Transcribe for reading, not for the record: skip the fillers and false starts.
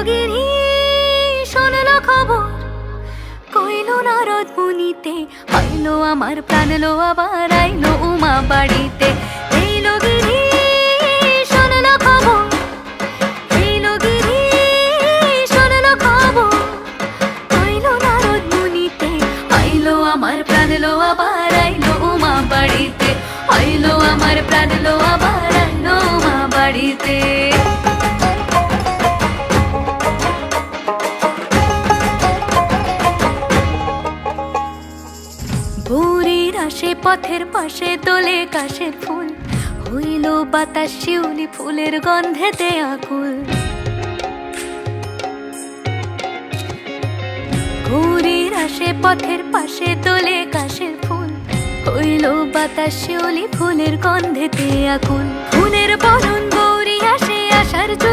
গিরি শোনলো খবর, কইলো নারদ মুনিতে, আইলো আমার প্রাণ লো আবার আইলো উমা বাড়িতে। এইলো গিরি শোনলো খবর, এইলো গিরি শোনলো খবর, কইলো নারদ মুনিতে, আইলো আমার প্রাণ লো আবার আইলো উমা বাড়িতে, আইলো আমার প্রাণ লো আবার আইলো উমা বাড়িতে। ভোরের আসে পথের পাশে তোলে কাশের ফুল, হইল বাতাস শিউলি ফুলের গন্ধেতে আকুল। ভোরের আসে পথের পাশে তোলে কাশের ফুল, হইল বাতাস শিউলি ফুলের গন্ধেতে আকুল। ফুলের বরণ গৌরী আসে আশার চুরি